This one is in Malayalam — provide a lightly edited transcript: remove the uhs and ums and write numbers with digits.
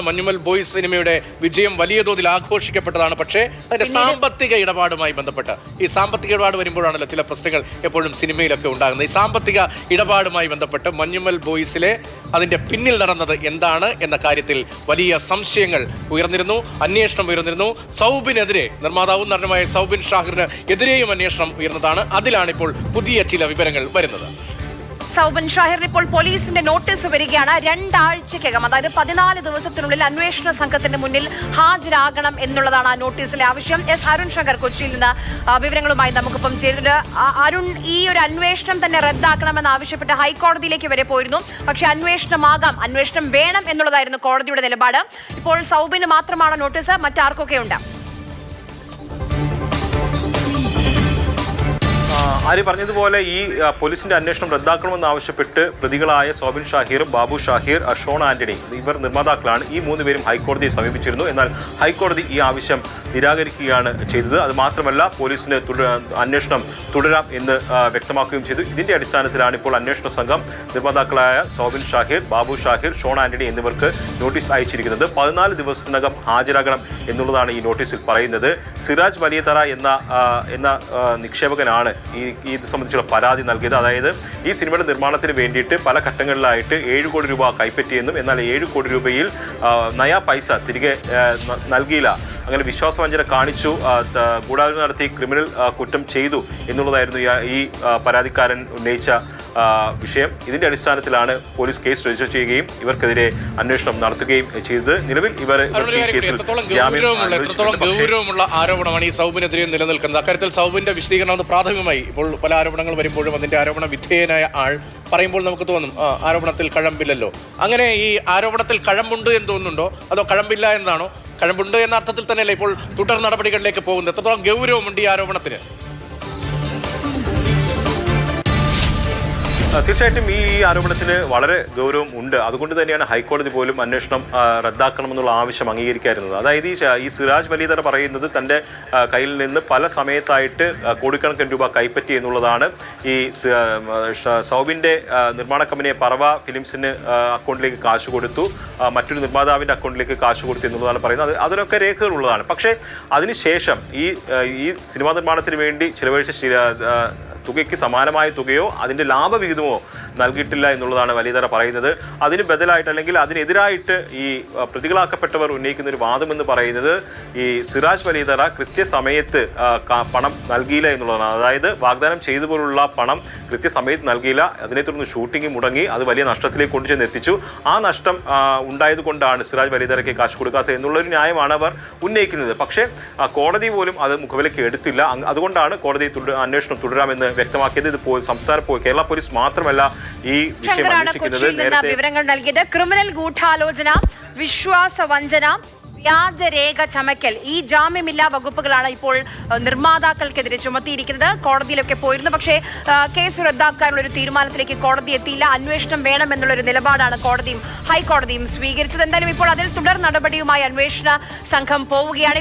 മഞ്ഞുമൽ ബോയ്സ് സിനിമയുടെ വിജയം വലിയ തോതിൽ ആഘോഷിക്കപ്പെട്ടതാണ്. പക്ഷേ അതിന്റെ സാമ്പത്തിക ഇടപാടുമായി ബന്ധപ്പെട്ട് ഈ സാമ്പത്തിക ഇടപാട് വരുമ്പോഴാണല്ലോ ചില പ്രശ്നങ്ങൾ എപ്പോഴും സിനിമയിലൊക്കെ ഉണ്ടാകുന്നത്. ഈ സാമ്പത്തിക ഇടപാടുമായി ബന്ധപ്പെട്ട് മഞ്ഞുമൽ ബോയ്സിലെ അതിന്റെ പിന്നിൽ നടന്നത് എന്താണ് എന്ന കാര്യത്തിൽ വലിയ സംശയങ്ങൾ ഉയർന്നിരുന്നു, അന്വേഷണം ഉയർന്നിരുന്നു. സൗബിനെതിരെ നിർമ്മാതാവും നടനുമായ സൗബിൻ ഷാഹിറിന് എതിരെയും അന്വേഷണം ഉയർന്നതാണ്. അതിലാണ് ഇപ്പോൾ പുതിയ ചില വിവരങ്ങൾ വരുന്നത്. സൗബിൻ ഷാഹിറിന് ഇപ്പോൾ പോലീസിന്റെ നോട്ടീസ് വരികയാണ്. 2 ആഴ്ചക്കകം, അതായത് 14 ദിവസത്തിനുള്ളിൽ അന്വേഷണ സംഘത്തിന്റെ മുന്നിൽ ഹാജരാകണം എന്നുള്ളതാണ് ആ നോട്ടീസിലെ ആവശ്യം. എസ് അരുൺ ശങ്കർ കൊച്ചിയിൽ നിന്ന് വിവരങ്ങളുമായി നമുക്കിപ്പം ചേരുന്നുണ്ട്. അരുൺ, ഈ ഒരു അന്വേഷണം തന്നെ റദ്ദാക്കണമെന്ന് ആവശ്യപ്പെട്ട് ഹൈക്കോടതിയിലേക്ക് വരെ പോയിരുന്നു. പക്ഷേ അന്വേഷണം വേണം എന്നുള്ളതായിരുന്നു കോടതിയുടെ നിലപാട്. ഇപ്പോൾ സൗബിന് മാത്രമാണ് നോട്ടീസ്, മറ്റാർക്കൊക്കെ ഉണ്ട്? ആര്യ പറഞ്ഞതുപോലെ ഈ പോലീസിന്റെ അന്വേഷണം റദ്ദാക്കണമെന്ന് ആവശ്യപ്പെട്ട് പ്രതികളായ സൗബിൻ ഷാഹിർ, ബാബു ഷാഹിർ, ഷോൺ ആന്റണി ഇവർ നിർമ്മാതാക്കളാണ്. ഈ 3 പേരും ഹൈക്കോടതിയെ സമീപിച്ചിരുന്നു. എന്നാൽ ഹൈക്കോടതി ഈ ആവശ്യം നിരാകരിക്കുകയാണ് ചെയ്തത്. അത് മാത്രമല്ല, പോലീസിന് അന്വേഷണം തുടരാം എന്ന് വ്യക്തമാക്കുകയും ചെയ്തു. ഇതിന്റെ അടിസ്ഥാനത്തിലാണ് ഇപ്പോൾ അന്വേഷണ സംഘം നിർമ്മാതാക്കളായ സൗബിൻ ഷാഹിർ, ബാബു ഷാഹിർ, ഷോൺ ആന്റണി എന്നിവർക്ക് നോട്ടീസ് അയച്ചിരിക്കുന്നത്. 14 ദിവസത്തിനകം ഹാജരാകണം എന്നുള്ളതാണ് ഈ നോട്ടീസിൽ പറയുന്നത്. സിറാജ് വലിയതറ എന്ന നിക്ഷേപകനാണ് ഇത് സംബന്ധിച്ചുള്ള പരാതി നൽകിയത്. അതായത് ഈ സിനിമയുടെ നിർമ്മാണത്തിന് വേണ്ടിയിട്ട് പല ഘട്ടങ്ങളിലായിട്ട് 7 കോടി രൂപ കൈപ്പറ്റിയെന്നും എന്നാൽ 7 കോടി രൂപയിൽ നയാ പൈസ തിരികെ നൽകിയില്ല, അങ്ങനെ വിശ്വാസവഞ്ചന കാണിച്ചു, ഗൂഢാലോചന നടത്തി ക്രിമിനൽ കുറ്റം ചെയ്തു എന്നുള്ളതായിരുന്നു ഈ പരാതിക്കാരൻ ഉന്നയിച്ച വിഷയം. ഇതിന്റെ അടിസ്ഥാനത്തിലാണ് പോലീസ് കേസ് രജിസ്റ്റർ ചെയ്യുകയും ഇവർക്കെതിരെ അന്വേഷണം നടത്തുകയും ചെയ്തത്. നിലവിൽ ഇവർ ഗൗരവമുള്ള ആരോപണമാണ് ഈ സൗബിനെതിരെ നിലനിൽക്കുന്നത്. അക്കാര്യത്തിൽ സൗബിന്റെ വിശദീകരണം പ്രാഥമികമായി ഇപ്പോൾ പല ആരോപണങ്ങൾ വരുമ്പോഴും അതിന്റെ ആരോപണ വിധേയനായ ആൾ പറയുമ്പോൾ നമുക്ക് തോന്നും ആരോപണത്തിൽ കഴമ്പില്ലല്ലോ. അങ്ങനെ ഈ ആരോപണത്തിൽ കഴമ്പുണ്ട് എന്ന് തോന്നുന്നുണ്ടോ, അതോ കഴമ്പില്ല എന്നാണോ? കഴമ്പുണ്ട് എന്ന അർത്ഥത്തിൽ തന്നെയല്ലേ ഇപ്പോൾ തുടർ നടപടികളിലേക്ക് പോകുന്നത്. എത്രത്തോളം ഗൗരവമുണ്ട് ഈ ആരോപണത്തിന്? തീർച്ചയായിട്ടും ഈ ആരോപണത്തിന് വളരെ ഗൗരവം ഉണ്ട്. അതുകൊണ്ട് തന്നെയാണ് ഹൈക്കോടതി പോലും അന്വേഷണം റദ്ദാക്കണമെന്നുള്ള ആവശ്യം അംഗീകരിക്കാറുള്ളത്. അതായത് ഈ സിറാജ് വലിയതറ പറയുന്നത് തൻ്റെ കയ്യിൽ നിന്ന് പല സമയത്തായിട്ട് കോടിക്കണക്കിന് രൂപ കൈപ്പറ്റി എന്നുള്ളതാണ്. ഈ സൗബിൻ്റെ നിർമ്മാണ കമ്പനിയെ പറവ ഫിലിംസിന് അക്കൗണ്ടിലേക്ക് കാശ് കൊടുത്തു, മറ്റൊരു നിർമ്മാതാവിൻ്റെ അക്കൗണ്ടിലേക്ക് കാശ് കൊടുത്തു എന്നുള്ളതാണ് പറയുന്നത്. അതിനൊക്കെ രേഖകളുള്ളതാണ്. പക്ഷേ അതിനുശേഷം ഈ സിനിമാ നിർമ്മാണത്തിന് വേണ്ടി ചിലവഴിച്ച തുകയ്ക്ക് സമാനമായ തുകയോ അതിൻ്റെ ലാഭവിഹിതമോ നൽകിയിട്ടില്ല എന്നുള്ളതാണ് വലിയതറ പറയുന്നത്. അതിന് ബദലായിട്ട് അല്ലെങ്കിൽ അതിനെതിരായിട്ട് ഈ പ്രതികളാക്കപ്പെട്ടവർ ഉന്നയിക്കുന്ന ഒരു വാദമെന്ന് പറയുന്നത് ഈ സിറാജ് വലിയതറ കൃത്യസമയത്ത് പണം നൽകിയില്ല എന്നുള്ളതാണ്. അതായത് വാഗ്ദാനം ചെയ്ത പോലുള്ള പണം കൃത്യസമയത്ത് നൽകിയില്ല, അതിനെ തുടർന്ന് ഷൂട്ടിംഗ് മുടങ്ങി, അത് വലിയ നഷ്ടത്തിലേക്ക് കൊണ്ടുചെന്ന് എത്തിച്ചു. ആ നഷ്ടം ഉണ്ടായതുകൊണ്ടാണ് സിറാജ് വലിയതറയ്ക്ക് കാശ് കൊടുക്കാത്തത് എന്നുള്ളൊരു ന്യായമാണ് അവർ ഉന്നയിക്കുന്നത്. പക്ഷേ കോടതി പോലും അത് മുഖവിലേക്ക് എടുത്തില്ല. അതുകൊണ്ടാണ് കോടതി അന്വേഷണം തുടരാമെന്ന് വ്യക്തമാക്കിയത്. ഇത് കേരള പോലീസ് മാത്രമല്ല ഈ വിഷയം അന്വേഷിക്കുന്നത്. വിവരങ്ങൾ നൽകിയത് ക്രിമിനൽ ഗൂഢാലോചന, വിശ്വാസവഞ്ചന, വ്യാജരേഖ ചമയ്ക്കൽ, ഈ ജാമ്യമില്ലാ വകുപ്പുകളാണ് ഇപ്പോൾ നിർമ്മാതാക്കൾക്കെതിരെ ചുമത്തിയിരിക്കുന്നത്. കോടതിയിലൊക്കെ പോയിരുന്നു. പക്ഷേ കേസ് റദ്ദാക്കാനുള്ള ഒരു തീരുമാനത്തിലേക്ക് കോടതി എത്തിയില്ല. അന്വേഷണം വേണമെന്നുള്ളൊരു നിലപാടാണ് ഹൈക്കോടതിയും സ്വീകരിച്ചത്. എന്തായാലും ഇപ്പോൾ അതിൽ തുടർ നടപടിയുമായി അന്വേഷണ സംഘം പോവുകയാണ്.